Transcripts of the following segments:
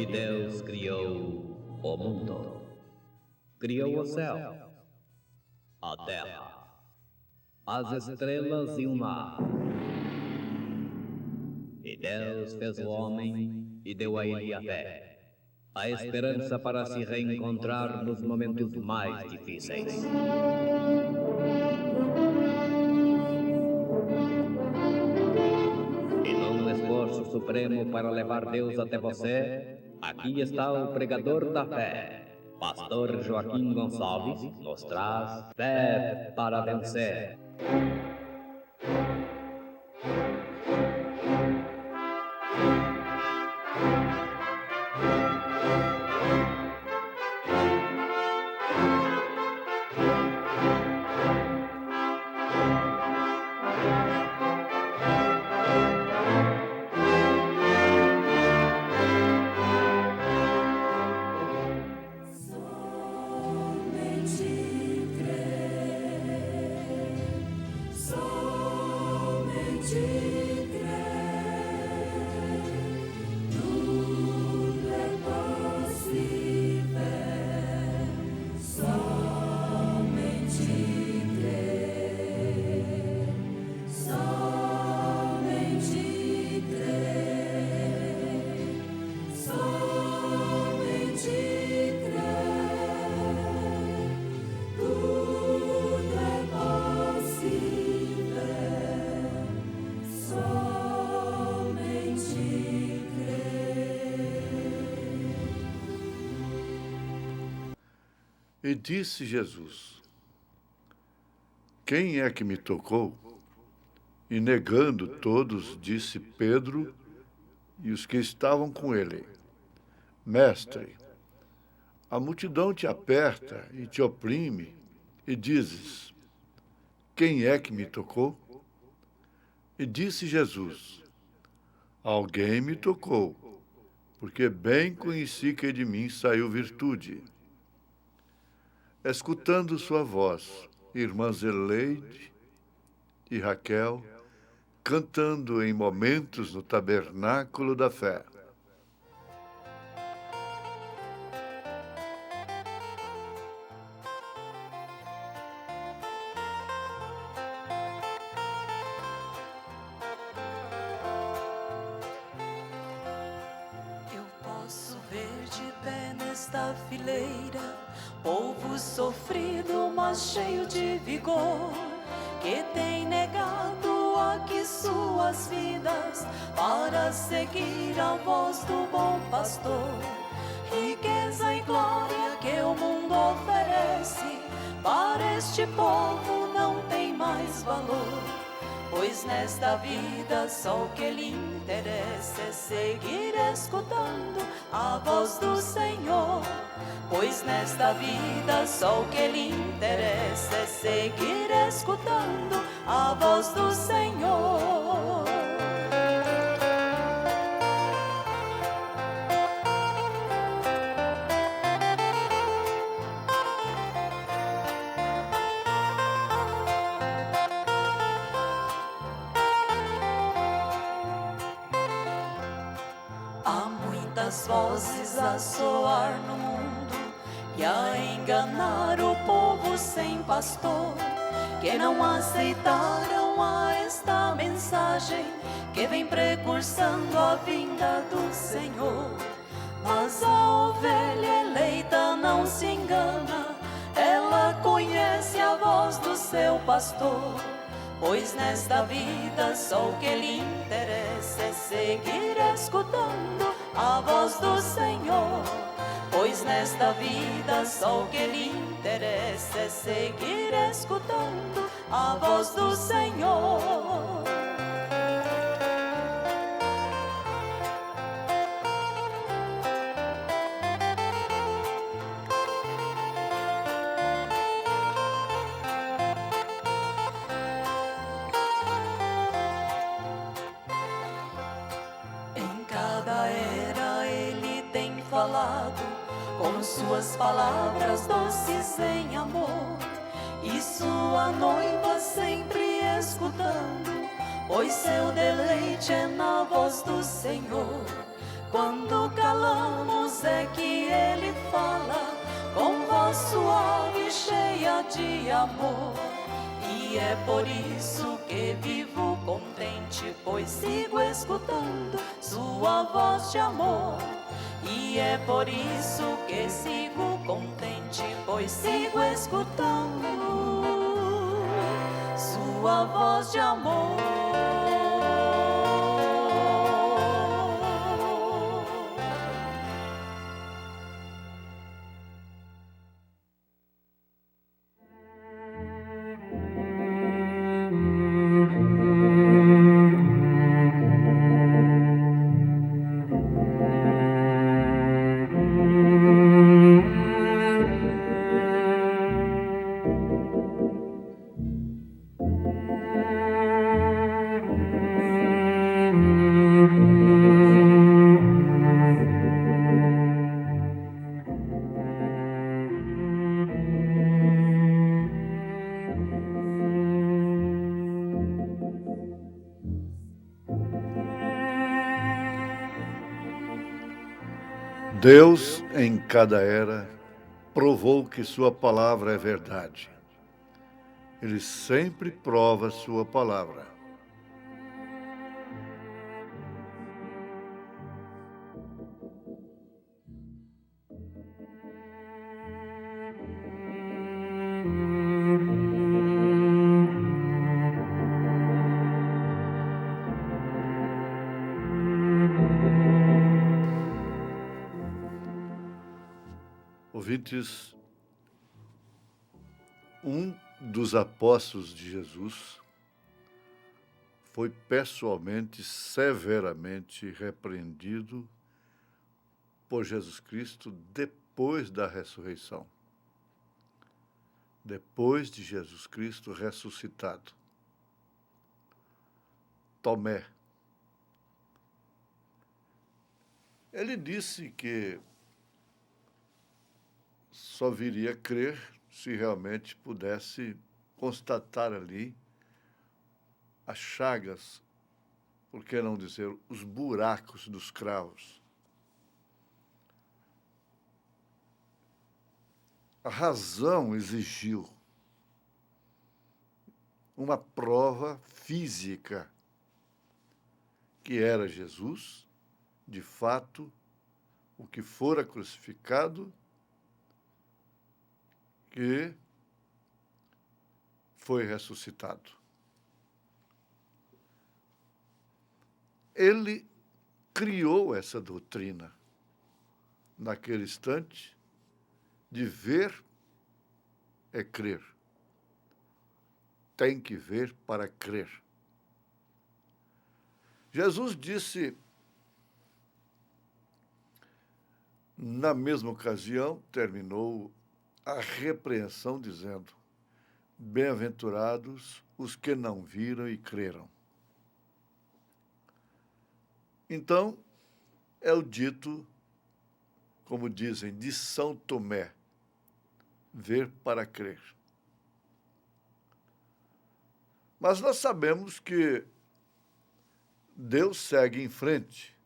E Deus criou o mundo. Criou o céu, a terra, as estrelas e o mar. E Deus fez o homem e deu a ele a fé, a esperança para se reencontrar nos momentos mais difíceis. E num esforço supremo para levar Deus até você, aqui está o pregador da fé. Pastor Joaquim Gonçalves nos traz fé para vencer. E disse Jesus: quem é que me tocou? E negando todos, disse Pedro e os que estavam com ele: Mestre, a multidão te aperta e te oprime, e dizes: quem é que me tocou? E disse Jesus: alguém me tocou, porque bem conheci que de mim saiu virtude. Escutando sua voz, irmã Zeleide e Raquel, cantando em momentos no tabernáculo da fé. Eu posso ver de pé nesta fileira povo sofrido, mas cheio de vigor, que tem negado aqui suas vidas para seguir a voz do bom pastor. Riqueza e glória que o mundo oferece para este povo não tem mais valor, pois nesta vida só o que lhe interessa é seguir escutando a voz do Senhor. Pois nesta vida só o que lhe interessa é seguir escutando a voz do Senhor. Há muitas vozes a soar no mundo e a enganar o povo sem pastor, que não aceitaram a esta mensagem que vem precursando a vinda do Senhor. Mas a ovelha eleita não se engana, ela conhece a voz do seu pastor. Pois nesta vida só o que lhe interessa é seguir escutando a voz do Senhor. Pois nesta vida só o que lhe interessa é seguir escutando a voz do Senhor. Em cada era ele tem falado com suas palavras doces em amor, e sua noiva sempre escutando, pois seu deleite é na voz do Senhor. Quando calamos é que ele fala, com voz suave, cheia de amor. E é por isso que vivo contente, pois sigo escutando sua voz de amor. E é por isso que sigo contente, pois sigo escutando sua voz de amor. Deus, em cada era, provou que sua palavra é verdade. Ele sempre prova sua palavra. Ouvintes, um dos apóstolos de Jesus foi pessoalmente, severamente repreendido por Jesus Cristo depois da ressurreição. Depois de Jesus Cristo ressuscitado. Tomé. Ele disse que só viria a crer se realmente pudesse constatar ali as chagas, por que não dizer os buracos dos cravos. A razão exigiu uma prova física que era Jesus, de fato, o que fora crucificado, que foi ressuscitado. Ele criou essa doutrina naquele instante de ver é crer. Tem que ver para crer. Jesus disse, na mesma ocasião, terminou a repreensão dizendo, bem-aventurados os que não viram e creram. Então, é o dito, como dizem, de São Tomé, ver para crer. Mas nós sabemos que Deus segue em frente,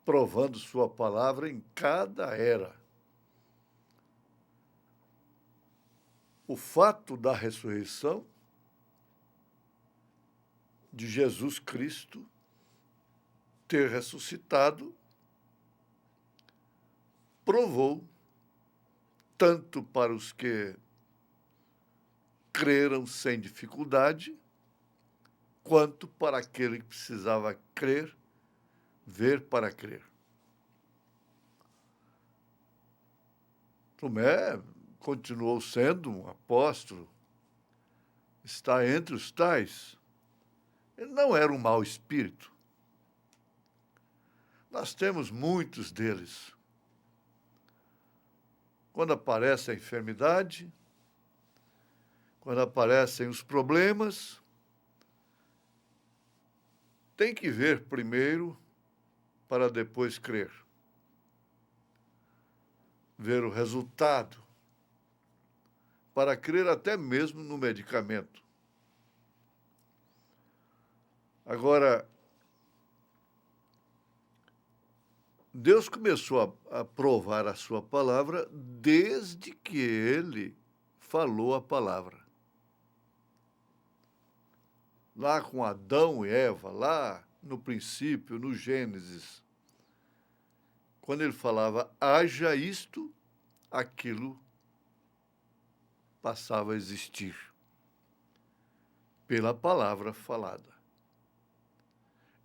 provando sua palavra em cada era. O fato da ressurreição de Jesus Cristo ter ressuscitado provou, tanto para os que creram sem dificuldade, quanto para aquele que precisava crer, ver para crer. Tomé continuou sendo um apóstolo, está entre os tais. Ele não era um mau espírito. Nós temos muitos deles. Quando aparece a enfermidade, quando aparecem os problemas, tem que ver primeiro para depois crer. Ver o resultado, para crer até mesmo no medicamento. Agora, Deus começou a provar a sua palavra desde que ele falou a palavra. Lá com Adão e Eva, lá no princípio, no Gênesis, quando ele falava, haja isto, aquilo passava a existir pela palavra falada.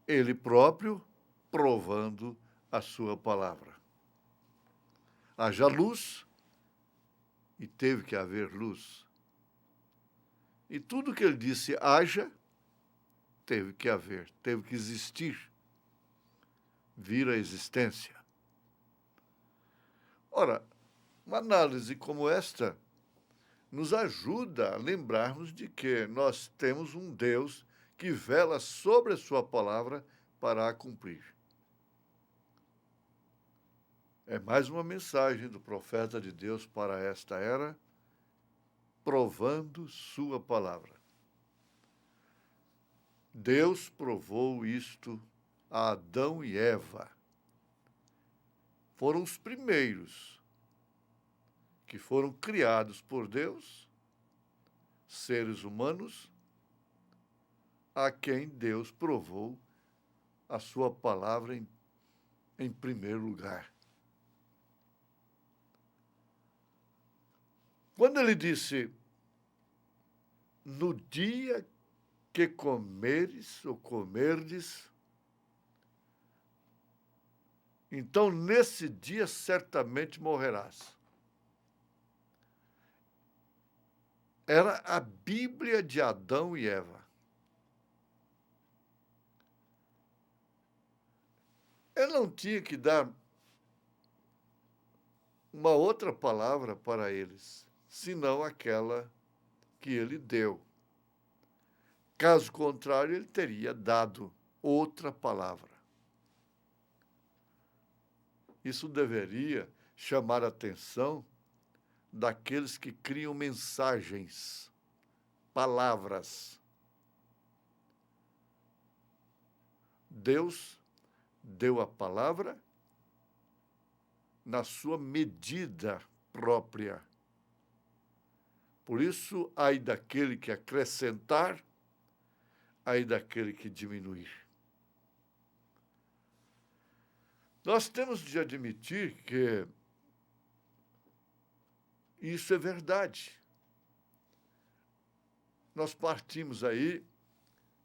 Ele próprio provando a sua palavra. Haja luz, e teve que haver luz. E tudo que ele disse haja, teve que haver, teve que existir, vir à existência. Ora, uma análise como esta nos ajuda a lembrarmos de que nós temos um Deus que vela sobre a sua palavra para a cumprir. É mais uma mensagem do profeta de Deus para esta era, provando sua palavra. Deus provou isto a Adão e Eva. Foram os primeiros que foram criados por Deus, seres humanos, a quem Deus provou a sua palavra em primeiro lugar. Quando ele disse, no dia que comeres ou comerdes, então nesse dia certamente morrerás. Era a Bíblia de Adão e Eva. Ele não tinha que dar uma outra palavra para eles, senão aquela que ele deu. Caso contrário, ele teria dado outra palavra. Isso deveria chamar a atenção daqueles que criam mensagens, palavras. Deus deu a palavra na sua medida própria. Por isso, ai daquele que acrescentar, ai daquele que diminuir. Nós temos de admitir que isso é verdade. Nós partimos aí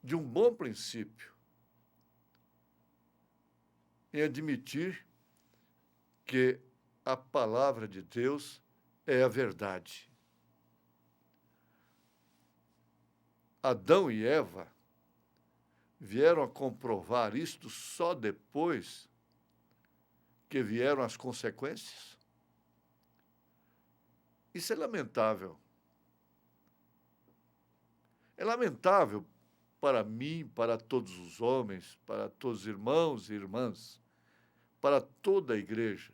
de um bom princípio em admitir que a palavra de Deus é a verdade. Adão e Eva vieram a comprovar isto só depois que vieram as consequências. Isso é lamentável. É lamentável para mim, para todos os homens, para todos os irmãos e irmãs, para toda a igreja,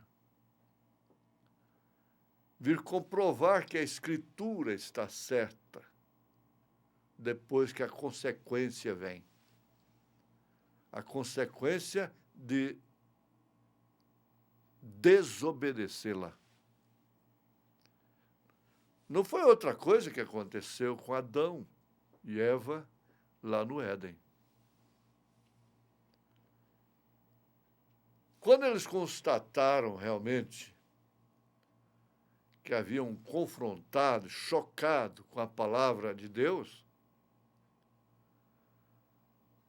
vir comprovar que a Escritura está certa depois que a consequência vem. A consequência de desobedecê-la. Não foi outra coisa que aconteceu com Adão e Eva lá no Éden. Quando eles constataram realmente que haviam confrontado, chocado com a palavra de Deus,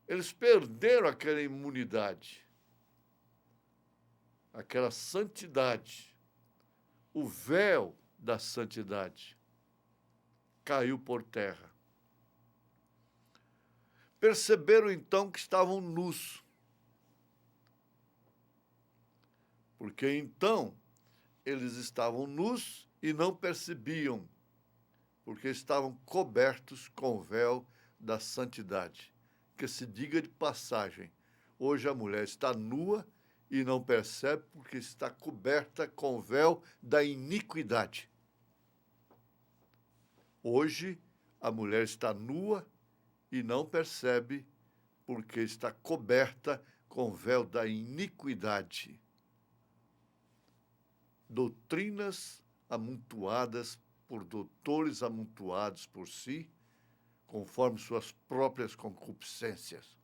eles perderam aquela imunidade, aquela santidade, o véu da santidade caiu por terra. Perceberam então que estavam nus, porque então eles estavam nus e não percebiam, porque estavam cobertos com o véu da santidade. Que se diga de passagem, hoje a mulher está nua e não percebe porque está coberta com o véu da iniquidade. Hoje a mulher está nua e não percebe porque está coberta com o véu da iniquidade. doutrinas amontoadas por doutores amontoados por si, conforme suas próprias concupiscências.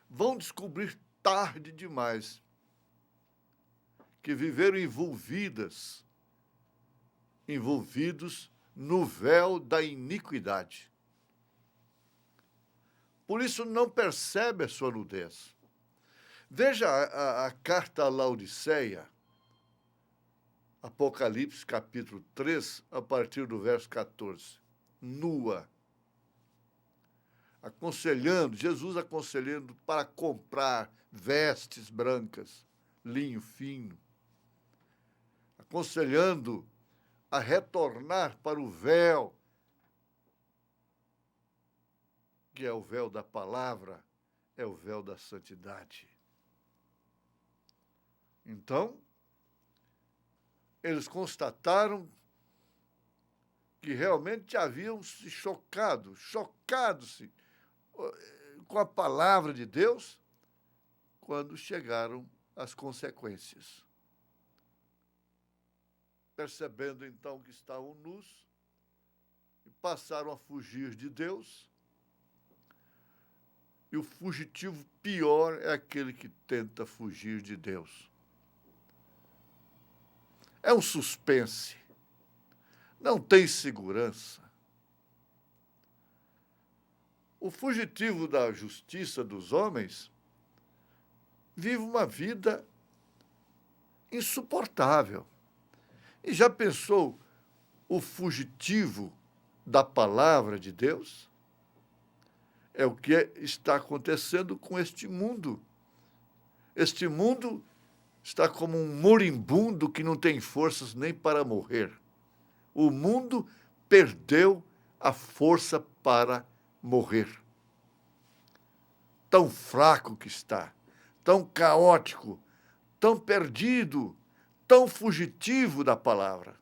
Vão descobrir tarde demais que viveram envolvidos no véu da iniquidade. Por isso não percebe a sua nudez. Veja a carta a Laodiceia, Apocalipse capítulo 3, a partir do verso 14. Nua. Jesus aconselhando para comprar vestes brancas, linho fino. Aconselhando a retornar para o véu, que é o véu da palavra, é o véu da santidade. Então, eles constataram que realmente haviam se chocados-se com a palavra de Deus, quando chegaram às consequências. Percebendo então que estavam nus, e passaram a fugir de Deus, e o fugitivo pior é aquele que tenta fugir de Deus. É um suspense, não tem segurança. O fugitivo da justiça dos homens vive uma vida insuportável. E já pensou o fugitivo da palavra de Deus? É o que está acontecendo com este mundo. Este mundo está como um moribundo que não tem forças nem para morrer. O mundo perdeu a força para morrer. Tão fraco que está, tão caótico, tão perdido, tão fugitivo da palavra.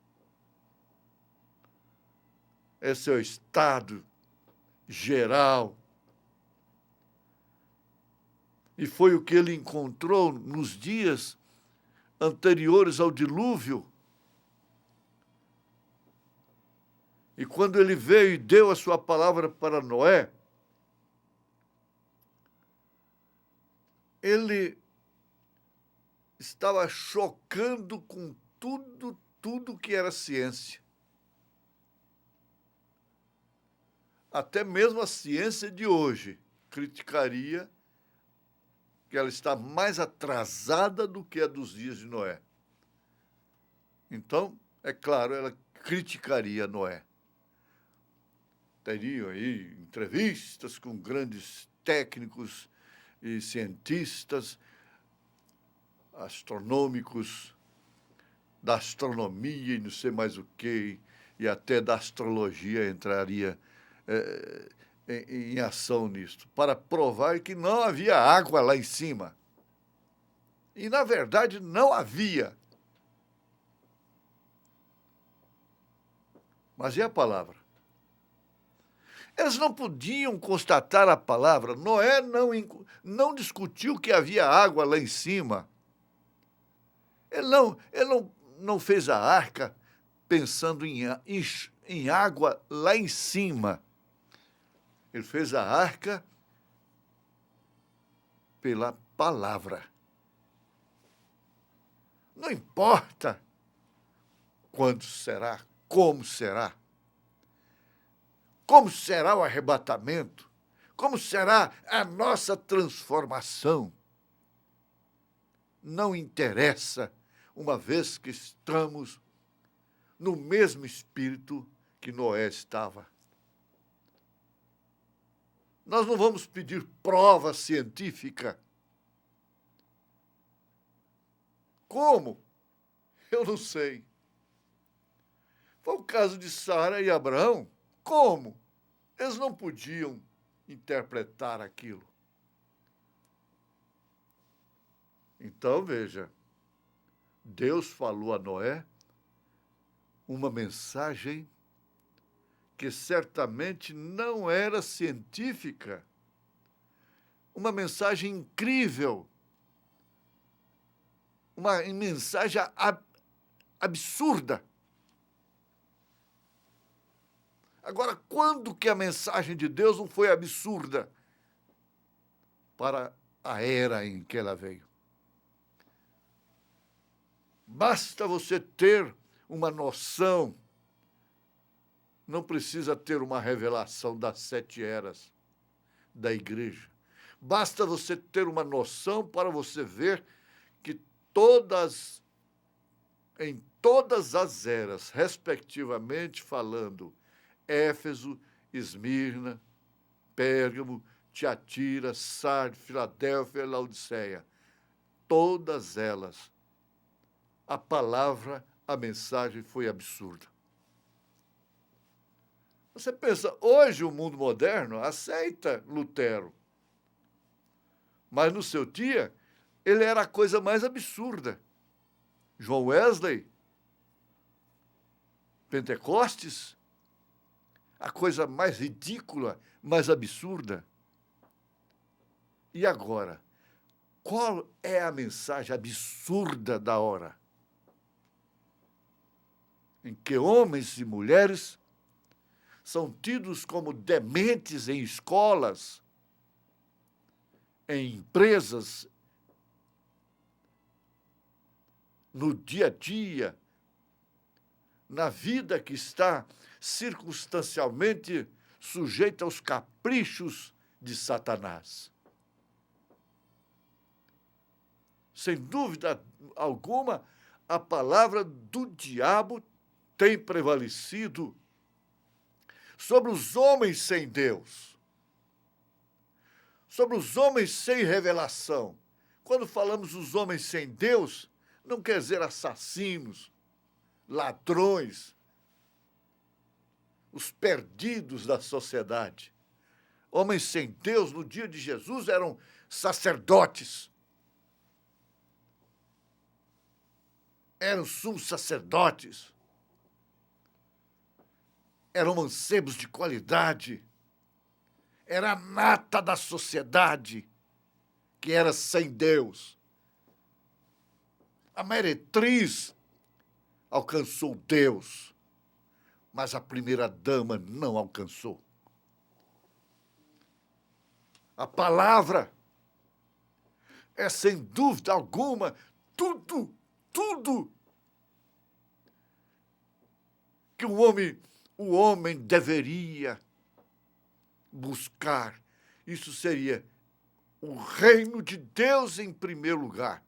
Esse é o estado geral. E foi o que ele encontrou nos dias anteriores ao dilúvio. E quando ele veio e deu a sua palavra para Noé, ele estava chocando com tudo que era ciência. Até mesmo a ciência de hoje criticaria que ela está mais atrasada do que a dos dias de Noé. Então, é claro, ela criticaria Noé. Teriam aí entrevistas com grandes técnicos e cientistas astronômicos, da astronomia e não sei mais o quê, e até da astrologia entraria em ação nisto, para provar que não havia água lá em cima. E, na verdade, não havia. Mas e a palavra? Eles não podiam constatar a palavra. Noé não discutiu que havia água lá em cima. Ele não fez a arca pensando em água lá em cima. Ele fez a arca pela palavra. Não importa quando será, como será o arrebatamento, como será a nossa transformação. Não interessa, uma vez que estamos no mesmo espírito que Noé estava. Nós não vamos pedir prova científica. Como? Eu não sei. Foi o caso de Sara e Abraão. Como? Eles não podiam interpretar aquilo. Então, veja, Deus falou a Noé uma mensagem que certamente não era científica, uma mensagem incrível, uma mensagem absurda. Agora, quando que a mensagem de Deus não foi absurda para a era em que ela veio? Basta você ter uma noção, não precisa ter uma revelação das 7 eras da igreja. Basta você ter uma noção para você ver que em todas as eras, respectivamente falando, Éfeso, Esmirna, Pérgamo, Tiatira, Sardes, Filadélfia e Laodiceia, todas elas, a palavra, a mensagem foi absurda. Você pensa, hoje o mundo moderno aceita Lutero, mas no seu dia ele era a coisa mais absurda. João Wesley, Pentecostes, a coisa mais ridícula, mais absurda. E agora, qual é a mensagem absurda da hora? Em que homens e mulheres são tidos como dementes em escolas, em empresas, no dia a dia, na vida que está circunstancialmente sujeita aos caprichos de Satanás. Sem dúvida alguma, a palavra do diabo tem prevalecido sobre os homens sem Deus, sobre os homens sem revelação. Quando falamos dos homens sem Deus, não quer dizer assassinos, ladrões, os perdidos da sociedade. Homens sem Deus, no dia de Jesus, eram sacerdotes, eram sumos sacerdotes, eram mancebos de qualidade, era a nata da sociedade que era sem Deus. A meretriz alcançou Deus, mas a primeira dama não alcançou. A palavra é, sem dúvida alguma, tudo que o homem deveria buscar. Isso seria o reino de Deus em primeiro lugar.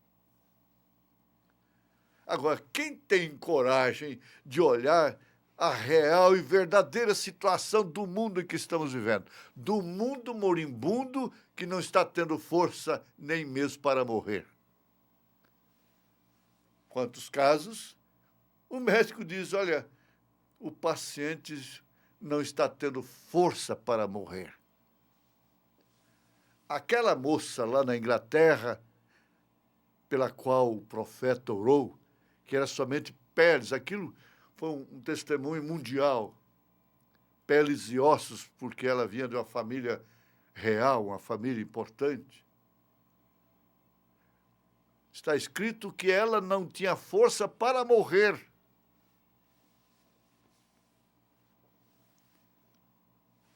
Agora, quem tem coragem de olhar a real e verdadeira situação do mundo em que estamos vivendo? Do mundo moribundo que não está tendo força nem mesmo para morrer. Quantos casos? O médico diz, olha, o paciente não está tendo força para morrer. Aquela moça lá na Inglaterra, pela qual o profeta orou, que era somente peles, aquilo foi um testemunho mundial. Peles e ossos, porque ela vinha de uma família real, uma família importante. Está escrito que ela não tinha força para morrer.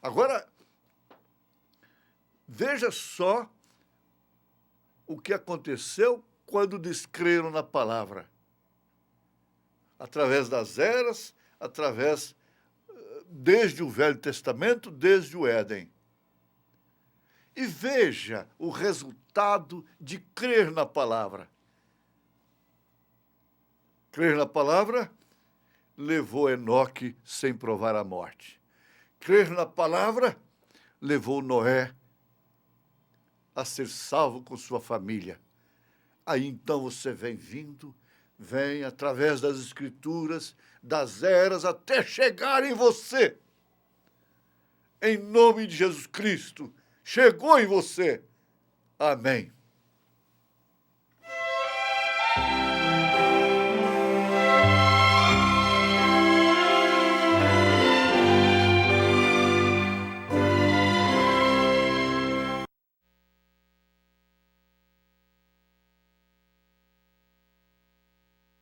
Agora, veja só o que aconteceu quando descreram na palavra. Através das eras, desde o Velho Testamento, desde o Éden. E veja o resultado de crer na palavra. Crer na palavra levou Enoque sem provar a morte. Crer na palavra levou Noé a ser salvo com sua família. Aí então você vem através das Escrituras, das eras, até chegar em você. Em nome de Jesus Cristo, chegou em você. Amém.